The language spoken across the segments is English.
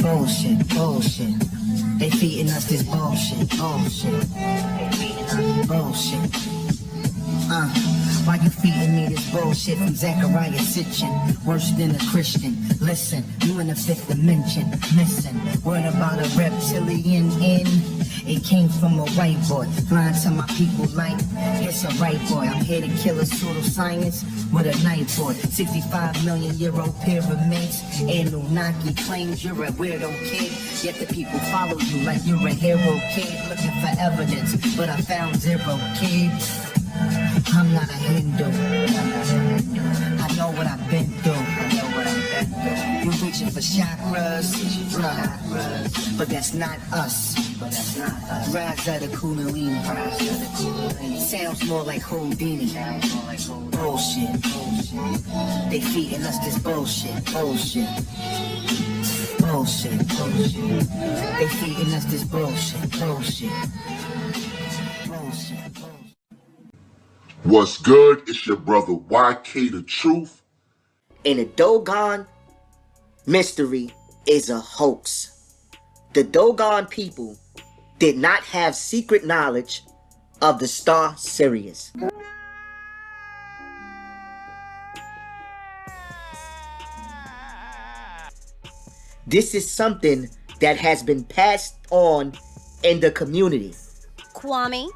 Bullshit, bullshit. They feeding us this bullshit, bullshit. They feeding us bullshit. Why you feeding me this bullshit from Zachariah Sitchin? Worse than a Christian. Listen, you in the fifth dimension, missing. Word about a reptilian in. It came from a white boy, flying to my people like, it's a right boy. I'm here to kill a pseudoscience with a night boy. 65 million euro pyramids. Anunnaki claims you're a weirdo kid. Yet the people follow you like you're a hero kid. Looking for evidence, but I found zero, kid. I'm not a Hindu. I know what I've been through. You're reaching for chakras, but that's not us. Rise of the Kundalini. Sounds more like Houdini. Bullshit. They feeding us this bullshit. Bullshit. They feeding us this bullshit. Bullshit. What's good? It's your brother YK the Truth. And the Dogon mystery is a hoax. The Dogon people did not have secret knowledge of the star Sirius. This is something that has been passed on in the community. Kwame?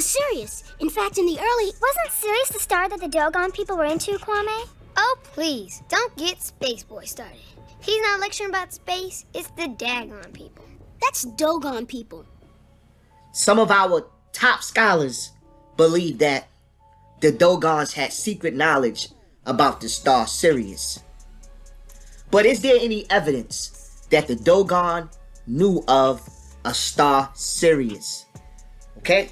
Sirius. In fact, in the early... Wasn't Sirius the star that the Dogon people were into, Kwame? Oh, please, don't get Space Boy started. He's not lecturing about space, it's the Dagon people. That's Dogon people. Some of our top scholars believe that the Dogons had secret knowledge about the star Sirius. But is there any evidence that the Dogon knew of a star Sirius? Okay?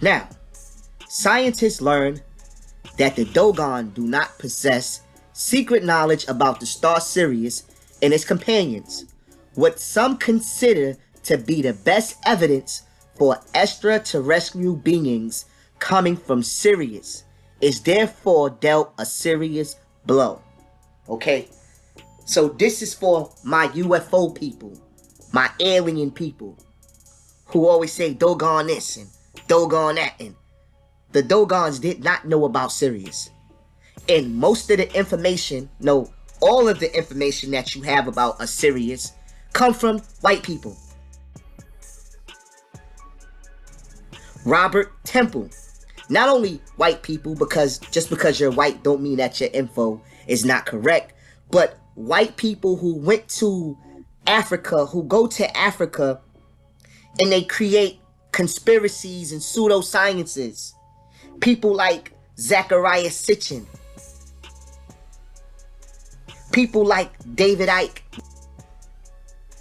Now, scientists learn that the Dogon do not possess secret knowledge about the star Sirius and its companions, what some consider to be the best evidence for extraterrestrial beings coming from Sirius is therefore dealt a serious blow. Okay? So this is for my UFO people, my alien people, who always say Dogon this and Dogon that. And the Dogons did not know about Sirius. And most of the information, no, all of the information that you have about a Sirius come from white people. Robert Temple. Not only white people, because just because you're white don't mean that your info is not correct, but white people who went to Africa, who go to Africa and they create conspiracies and pseudosciences. People like Zachariah Sitchin. People like David Icke.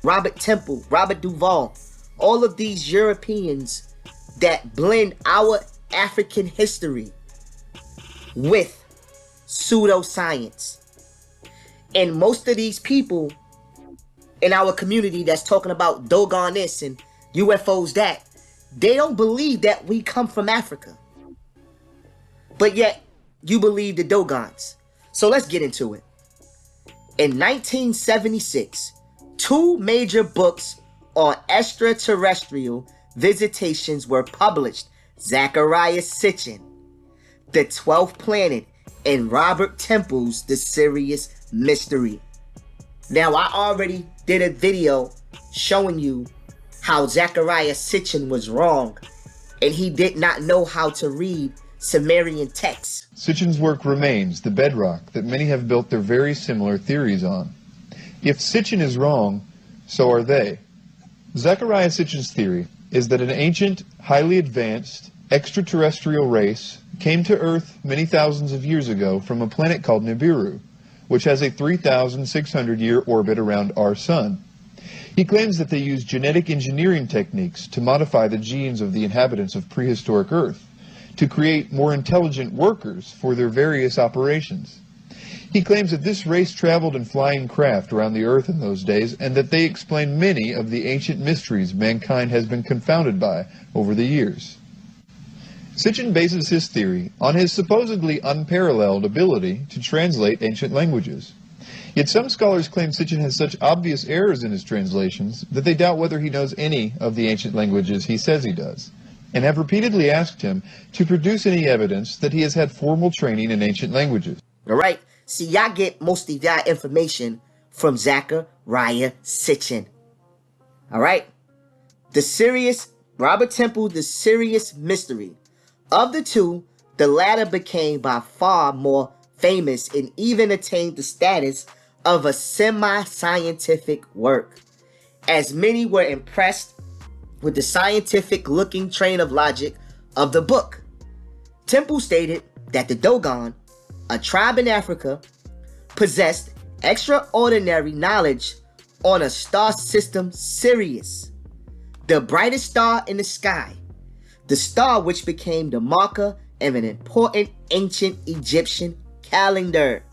Robert Temple, Robert Duvall. All of these Europeans that blend our African history with pseudoscience. And most of these people in our community that's talking about Dogon this and UFOs that, they don't believe that we come from Africa. But yet, you believe the Dogons. So let's get into it. In 1976, two major books on extraterrestrial visitations were published. Zachariah Sitchin, The 12th Planet, and Robert Temple's The Sirius Mystery. Now, I already did a video showing you how Zachariah Sitchin was wrong, and he did not know how to read Sumerian texts. Sitchin's work remains the bedrock that many have built their very similar theories on. If Sitchin is wrong, so are they. Zachariah Sitchin's theory is that an ancient, highly advanced, extraterrestrial race came to Earth many thousands of years ago from a planet called Nibiru, which has a 3,600-year orbit around our Sun. He claims that they used genetic engineering techniques to modify the genes of the inhabitants of prehistoric Earth, to create more intelligent workers for their various operations. He claims that this race traveled in flying craft around the Earth in those days, and that they explain many of the ancient mysteries mankind has been confounded by over the years. Sitchin bases his theory on his supposedly unparalleled ability to translate ancient languages. Yet some scholars claim Sitchin has such obvious errors in his translations that they doubt whether he knows any of the ancient languages he says he does, and have repeatedly asked him to produce any evidence that he has had formal training in ancient languages. All right? See, y'all get most of y'all information from Zechariah Sitchin. All right? Robert Temple, the serious mystery. Of the two, the latter became by far more famous and even attained the status of a semi-scientific work, as many were impressed with the scientific-looking train of logic of the book. Temple stated that the Dogon, a tribe in Africa, possessed extraordinary knowledge on a star system Sirius, the brightest star in the sky, the star which became the marker of an important ancient Egyptian calendar.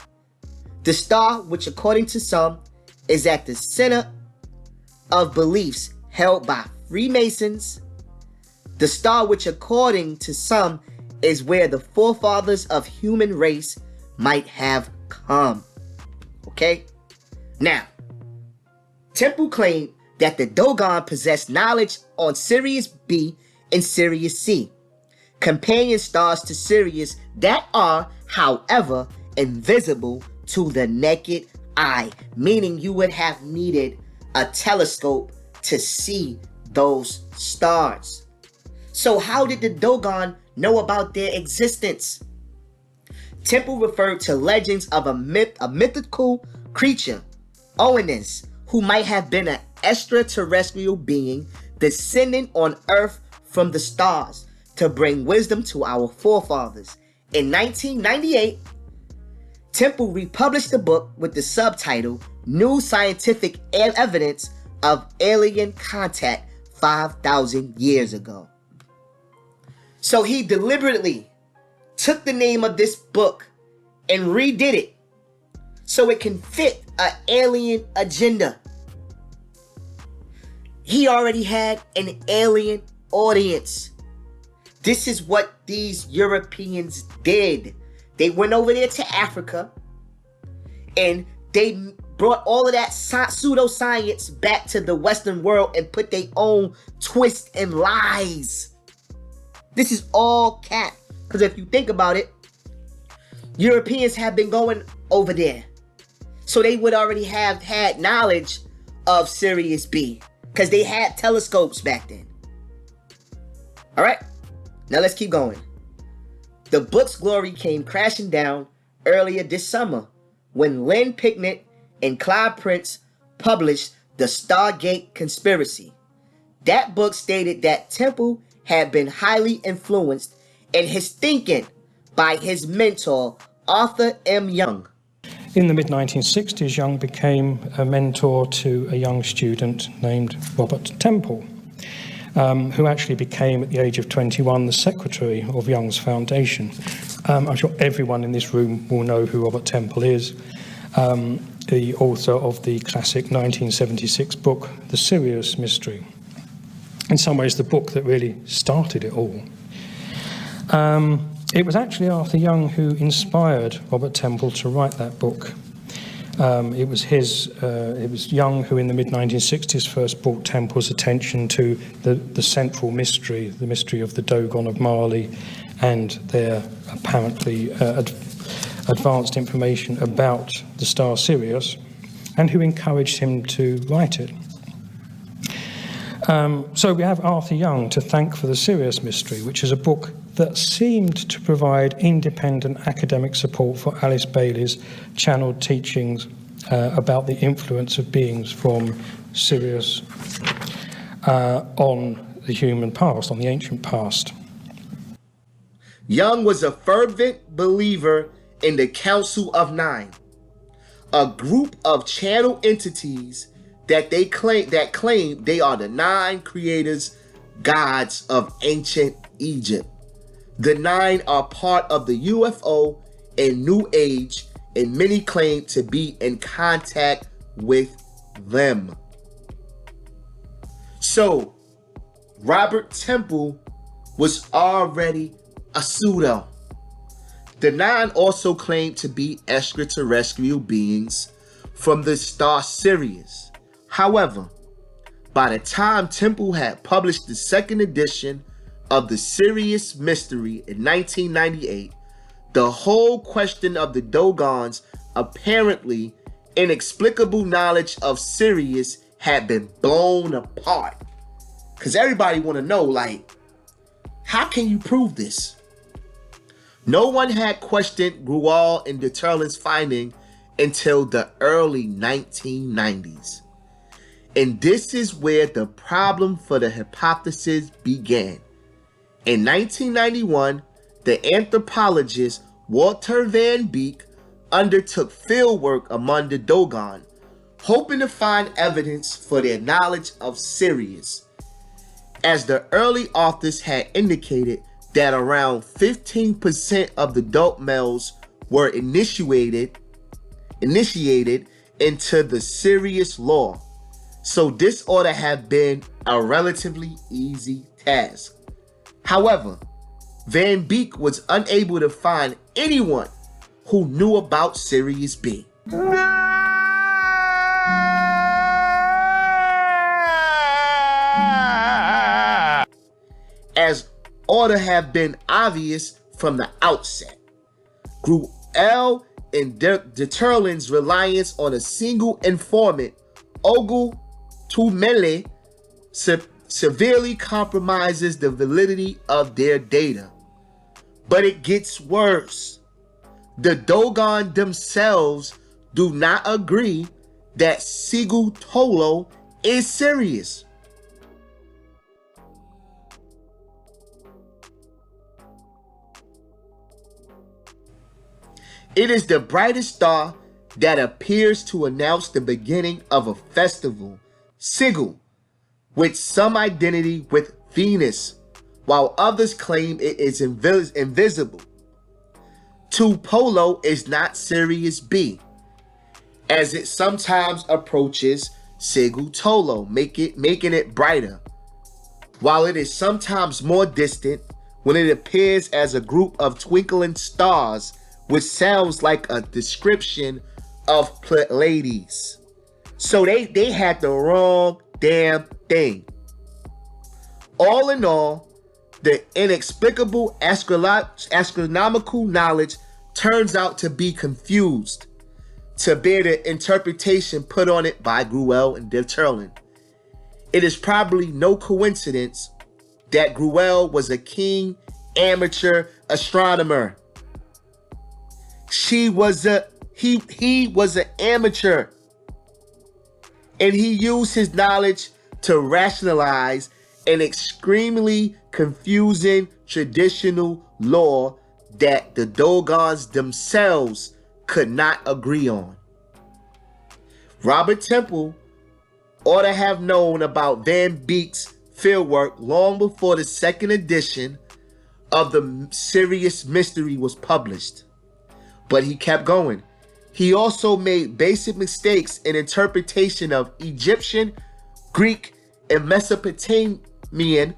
The star which, according to some, is at the center of beliefs held by Freemasons. The star which, according to some, is where the forefathers of human race might have come. Okay? Now, Temple claimed that the Dogon possessed knowledge on Sirius B and Sirius C, companion stars to Sirius that are, however, invisible to the naked eye, meaning you would have needed a telescope to see those stars. So how did the Dogon know about their existence? Temple referred to legends of a mythical creature, Oannes, who might have been an extraterrestrial being descending on Earth from the stars to bring wisdom to our forefathers. In 1998, Temple republished the book with the subtitle New Scientific Evidence of Alien Contact 5,000 Years Ago. So he deliberately took the name of this book and redid it so it can fit an alien agenda. He already had an alien audience. This is what these Europeans did. They went over there to Africa and they brought all of that pseudoscience back to the Western world and put their own twist and lies. This is all cap. Because if you think about it, Europeans have been going over there. So they would already have had knowledge of Sirius B. Because they had telescopes back then. Alright, now let's keep going. The book's glory came crashing down earlier this summer when Lynn Picknett and Clyde Prince published The Stargate Conspiracy. That book stated that Temple had been highly influenced in his thinking by his mentor, Arthur M. Young. In the mid-1960s, Young became a mentor to a young student named Robert Temple, who actually became, at the age of 21, the secretary of Young's foundation. I'm sure everyone in this room will know who Robert Temple is, the author of the classic 1976 book, The Sirius Mystery. In some ways, the book that really started it all. It was actually Arthur Young who inspired Robert Temple to write that book. It was Young who in the mid-1960s first brought Temple's attention to the central mystery, the mystery of the Dogon of Mali and their apparently advanced information about the star Sirius, and who encouraged him to write it. So we have Arthur Young to thank for The Sirius Mystery, which is a book that seemed to provide independent academic support for Alice Bailey's channeled teachings about the influence of beings from Sirius on the human past, on the ancient past. Young was a fervent believer in the Council of Nine, a group of channel entities that claim they are the 9 creators, gods of ancient Egypt. The 9 are part of the UFO and New Age, and many claim to be in contact with them. So, Robert Temple was already a pseudo. The 9 also claimed to be extraterrestrial beings from the star Sirius. However, by the time Temple had published the second edition of the Sirius Mystery in 1998, the whole question of the Dogon's apparently inexplicable knowledge of Sirius had been blown apart. Because everybody want to know, like, how can you prove this? No one had questioned Grual and Deterlin's finding until the early 1990s. And this is where the problem for the hypothesis began. In 1991, the anthropologist Walter Van Beek undertook fieldwork among the Dogon, hoping to find evidence for their knowledge of Sirius. As the early authors had indicated that around 15% of the adult males were initiated into the Sirius law. So this ought to have been a relatively easy task. However, Van Beek was unable to find anyone who knew about Sirius B. As ought to have been obvious from the outset. Gruel and Deterlin's reliance on a single informant, Ogle Tumele, severely compromises the validity of their data. But it gets worse. The Dogon themselves do not agree that Sigu Tolo is Sirius. It is the brightest star that appears to announce the beginning of a festival, Sigu, with some identity with Venus, while others claim it is invisible. Tupolo is not Sirius B, as it sometimes approaches Sigu Tolo, making it brighter, while it is sometimes more distant when it appears as a group of twinkling stars, which sounds like a description of Pleiades. So they had the wrong damn thing. All in all, the inexplicable astronomical knowledge turns out to be confused, to bear the interpretation put on it by Gruel and Deterlin. It is probably no coincidence that Gruel was a keen amateur astronomer. He was an amateur, and he used his knowledge to rationalize an extremely confusing traditional law that the Dogons themselves could not agree on. Robert Temple ought to have known about Van Beek's fieldwork long before the second edition of the Sirius Mystery was published. But he kept going. He also made basic mistakes in interpretation of Egyptian, Greek, and Mesopotamian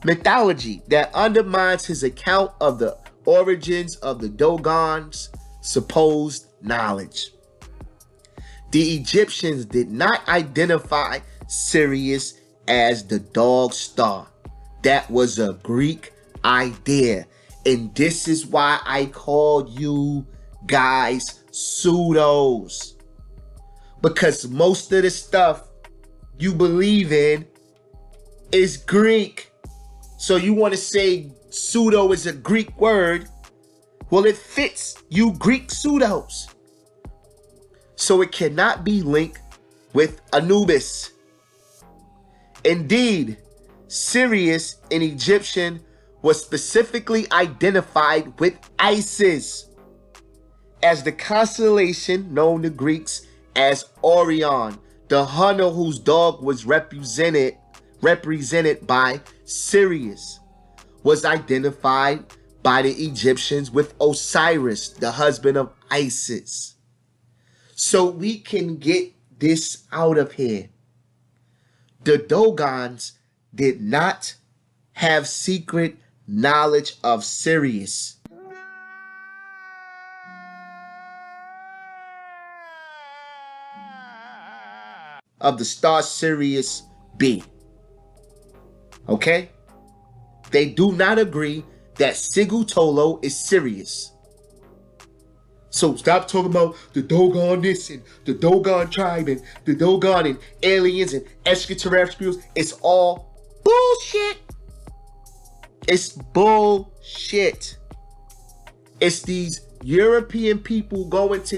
mythology that undermines his account of the origins of the Dogon's supposed knowledge. The Egyptians did not identify Sirius as the dog star. That was a Greek idea. And this is why I called you guys pseudos. Because most of the stuff you believe in is Greek. So you want to say pseudo is a Greek word. Well, it fits you Greek pseudos. So it cannot be linked with Anubis. Indeed, Sirius in Egyptian was specifically identified with Isis as the constellation known to Greeks as Orion, the hunter whose dog was represented by Sirius, was identified by the Egyptians with Osiris, the husband of Isis. So we can get this out of here. The Dogons did not have secret knowledge of Sirius. of the star Sirius B. Okay? They do not agree that Sigutolo is Sirius. So stop talking about the Dogon this and the Dogon tribe and the Dogon and aliens and extraterrestrials. It's all bullshit. It's bullshit. It's these European people going to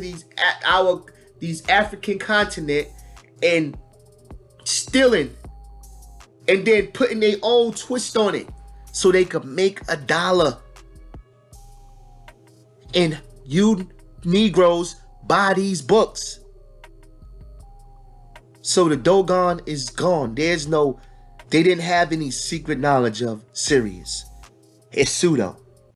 these African continent and stealing and then putting their own twist on it so they could make $1. And you Negroes buy these books. So the Dogon is gone. They didn't have any secret knowledge of Sirius. It's pseudo.